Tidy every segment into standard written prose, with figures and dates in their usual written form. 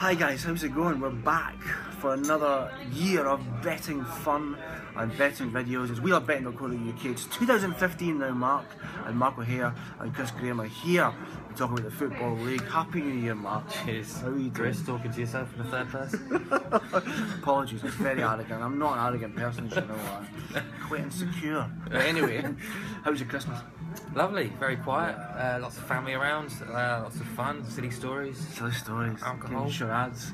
Hi guys, how's it going? We're back for another year of betting fun and betting videos. It's wearebetting.co.uk. It's 2015 now, Mark and Mark O'Hare and Chris Graham are here to talk about the Football League. Happy New Year, Mark. Cheers. How are you doing? Chris, talking to yourself in the third person. Apologies, it's very arrogant. I'm not an arrogant person, as you know. Quite insecure. But anyway, how was your Christmas? Lovely, very quiet, lots of family around, lots of fun, silly stories. Silly stories. Alcohol. Charades.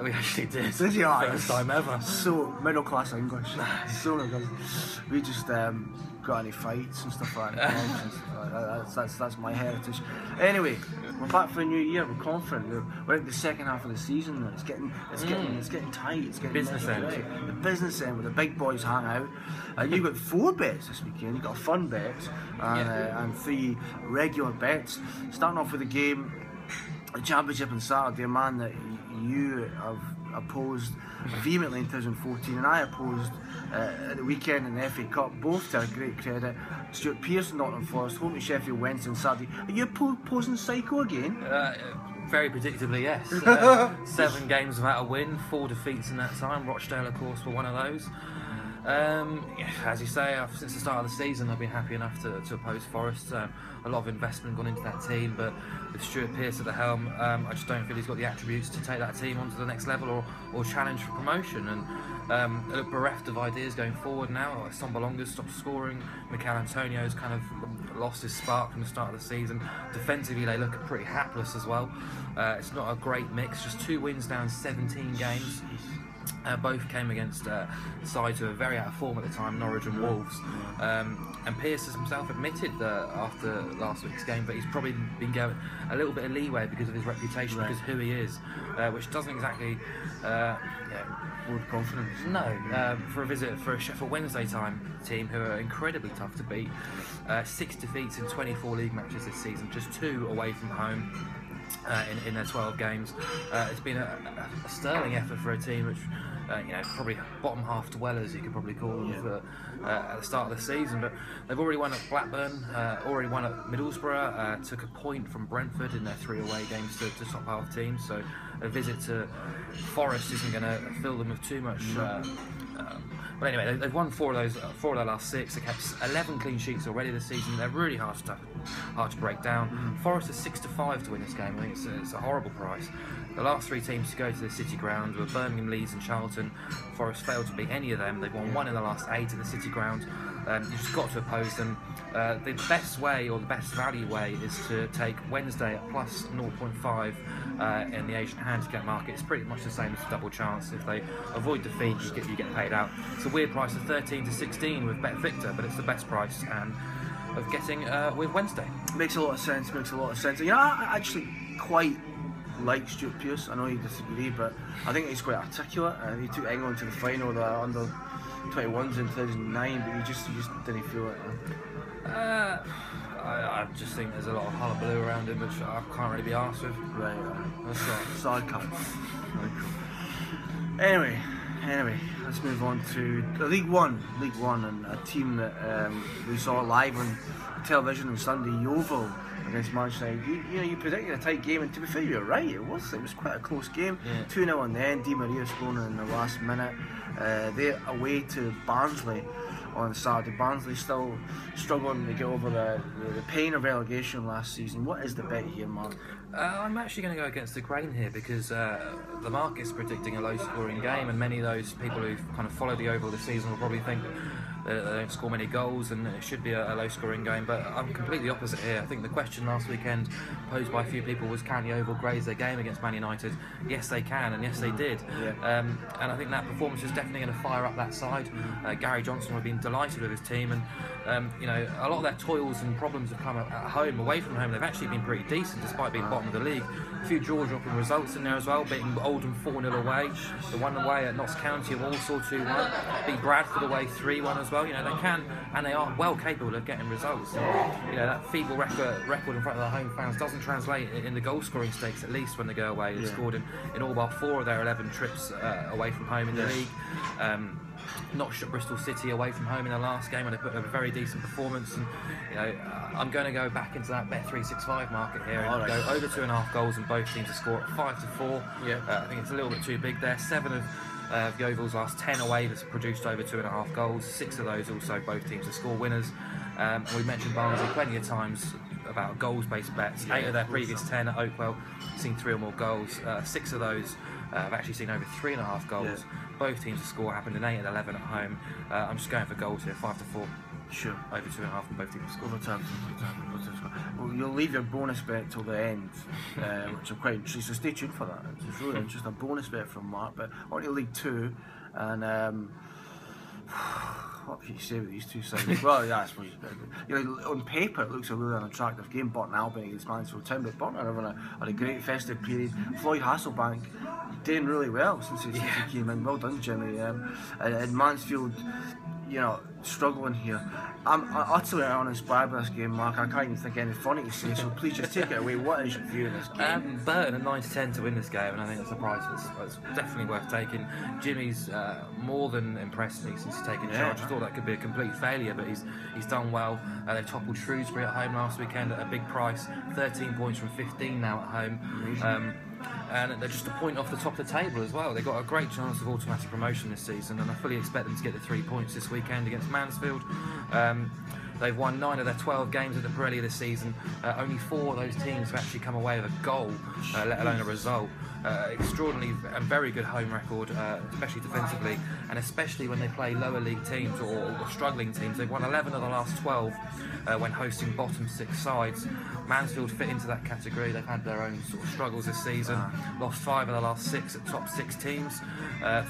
We actually did. Did you? First time ever. So middle class English. So middle class. We just got any fights and stuff like that. That's my heritage. Anyway, we're back for a new year. We're confident. We're at the second half of the season. It's getting tight. It's getting Business end. The business end where the big boys hang out. You've got 4 bets this weekend. You've got a fun bet and 3 regular bets. Starting off with the game, the championship on Saturday. A man that you have opposed vehemently in 2014 and I opposed at the weekend in the FA Cup, both to a great credit. Stuart Pearce, Nottingham Forest, home to Sheffield Wednesday on Saturday. Are you opposing Psycho again? Very predictably, yes. 7 games without a win, 4 defeats in that time. Rochdale, of course, were one of those. As you say, since the start of the season I've been happy enough to oppose Forest. A lot of investment gone into that team, but with Stuart Pearce at the helm, I just don't feel he's got the attributes to take that team onto the next level or challenge for promotion. And they look bereft of ideas going forward now. Sombalonga's stopped scoring, Mikel Antonio's kind of lost his spark from the start of the season. Defensively they look pretty hapless as well. It's not a great mix, just 2 wins down 17 games. Both came against sides who were very out of form at the time, Norwich and Wolves. And Pearce has himself admitted that after last week's game that he's probably been given a little bit of leeway because of his reputation, because of who he is, which doesn't exactly With confidence. No, for a visit for a Sheffield Wednesday team who are incredibly tough to beat. 6 defeats in 24 league matches this season, just 2 away from home. In their 12 games. It's been a sterling effort for a team which, probably bottom half dwellers, you could probably call them, at the start of the season. But they've already won at Blackburn, already won at Middlesbrough, took a point from Brentford in their 3 away games to top half teams. So a visit to Forest isn't going to fill them with too much. But anyway, they've won 4 of their last 6. They've kept 11 clean sheets already this season. They're really hard to break down. Forest is 6-5 to win this game. I think it's a horrible price. The last 3 teams to go to the City Ground were Birmingham, Leeds and Charlton. Forest failed to beat any of them. They've won 1 in the last 8 at the City Ground. You've just got to oppose them. The best way, or the best value way, is to take Wednesday at plus 0.5 in the Asian handicap market. It's pretty much the same as a double chance. If they avoid defeat, you get paid out. It's a weird price of 13 to 16 with Bet Victor, but it's the best price and of getting with Wednesday. Makes a lot of sense. I actually quite like Stuart Pearce. I know you disagree, but I think he's quite articulate. He took England to the final of the under 21s in 2009, but you just didn't feel it. I just think there's a lot of hullabaloo around him, which I can't really be arsed with. Right. That's right. Sarcasm. Anyway, let's move on to League One, and a team that we saw live on television on Sunday, Yeovil against Manchester United. You predicted a tight game, and to be fair, you're right. It was quite a close game. 2-0 on the end. Di Maria scoring in the last minute. They're away to Barnsley on Saturday. Barnsley still struggling to get over the pain of relegation last season. What is the bet here, Mark? I'm actually going to go against the grain here because the market's predicting a low-scoring game, and many of those people who kind of follow the Oval this season will probably think they don't score many goals and it should be a low-scoring game. But I'm completely opposite here. I think the question last weekend posed by a few people was, can the Oval graze their game against Man United? Yes, they can, and yes, they did. And I think that performance is definitely going to fire up that side. Gary Johnson would have been delighted with his team, and a lot of their toils and problems have come at home. Away from home, they've actually been pretty decent despite being bottom of the league. A few jaw-dropping results in there as well, beating Oldham 4-0 away, the one away at Notts County, Walsall 2-1, beat Bradford away 3-1 as well. They can, and they are well capable of getting results. That feeble record in front of the home fans doesn't translate in the goal-scoring stakes, at least when they go away. They've scored in all but 4 of their 11 trips away from home in the league. notched at Bristol City away from home in the last game, and they put up a very decent performance. And I'm going to go back into that Bet365 market here and go over 2.5 goals, and both teams to score at 5-4. Yeah. I think it's a little bit too big there. 7 of Yeovil's last 10 away that's produced over 2.5 goals. 6 of those also both teams to score winners. And we mentioned Barnsley plenty of times about goals-based bets. 8 of their previous 10 at Oakwell seen 3 or more goals. 6 of those have actually seen over 3.5 goals. Yeah. Both teams to score happened in 8 and 11 at home. I'm just going for goals here, 5-4. Sure. Over 2.5 and both teams to score. Overtime. Well, you'll leave your bonus bet till the end, which I'm quite interested. So stay tuned for that. It's really interesting. A bonus bet from Mark. But on to League 2, and what can you say with these two sides? Well, yeah, I suppose on paper it looks a really unattractive game. Burton Albion against Mansfield Town, but Burton are having a great festive period. Floyd Hasselbank doing really well since he came in. Well done, Jimmy. And Mansfield, struggling here. I'm utterly uninspired by this game, Mark. I can't even think of anything funny to say, so please just take it away. What is your view of this game? Burton at 9-10 to win this game, and I think that's a price that's definitely worth taking. Jimmy's more than impressed me since he's taken charge. I thought that could be a complete failure, but he's done well. They toppled Shrewsbury at home last weekend at a big price. 13 points from 15 now at home. And they're just a point off the top of the table as well. They've got a great chance of automatic promotion this season, and I fully expect them to get the 3 points this weekend against Mansfield. They've won 9 of their 12 games at the Pirelli this season. Only 4 of those teams have actually come away with a goal, let alone a result. Extraordinary and very good home record, especially defensively, and especially when they play lower league teams or struggling teams. They've won 11 of the last 12 when hosting bottom 6 sides. Mansfield fit into that category. They've had their own sort of struggles this season. Lost 5 of the last 6 at top 6 teams.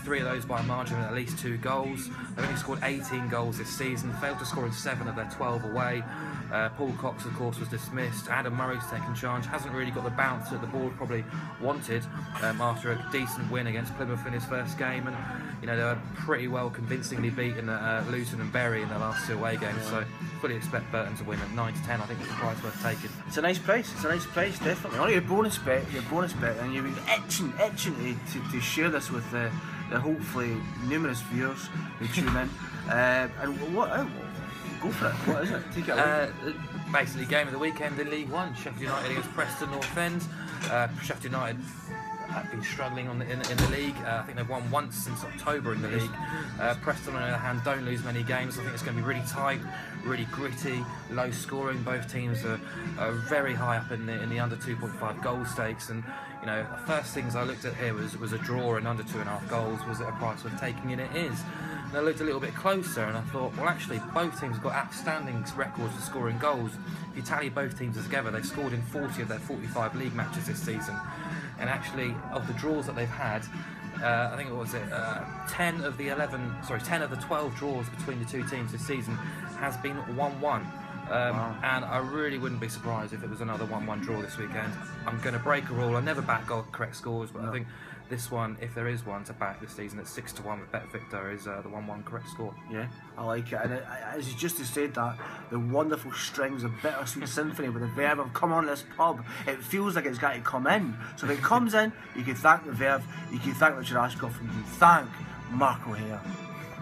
3 of those by a margin of at least 2 goals. They've only scored 18 goals this season. Failed to score in 7 of their 12 away. Paul Cox, of course, was dismissed. Adam Murray's taken charge. Hasn't really got the bounce that the board probably wanted after a decent win against Plymouth in his first game. And they were pretty well convincingly beaten at Luton and Bury in their last 2 away games. So fully expect Burton to win at 9-10. I think it's a price worth taking. It's a nice price. It's a nice price, definitely. On your bonus bet, and you've been itching to share this with the hopefully numerous viewers who tune in. And what? Go for it. What is it? Take it away. Basically, game of the weekend in League 1. Sheffield United against Preston North End. Sheffield United have been struggling in the league. I think they've won once since October in the league. Preston, on the other hand, don't lose many games. I think it's going to be really tight, really gritty, low scoring. Both teams are very high up in the under 2.5 goal stakes. And the first things I looked at here was a draw and under 2.5 goals. Was it a price worth taking? And it is. And I looked a little bit closer and I thought, well, actually, both teams have got outstanding records for scoring goals. If you tally both teams together, they've scored in 40 of their 45 league matches this season. And actually, of the draws that they've had, I think 10 of the 12 draws between the 2 teams this season has been 1-1. And I really wouldn't be surprised if it was another 1-1 draw this weekend. I'm going to break a rule. I never back correct scores, but I think this one, if there is one to back this season at 6-1 with BetVictor, is the 1-1 correct score. Yeah, I like it. And as you just said that, the wonderful strings of Bittersweet Symphony with the verb of come on this pub, it feels like it's got to come in. So if it comes in, you can thank the verb, you can thank Richard Ashcroft, and you can thank Mark O'Hare.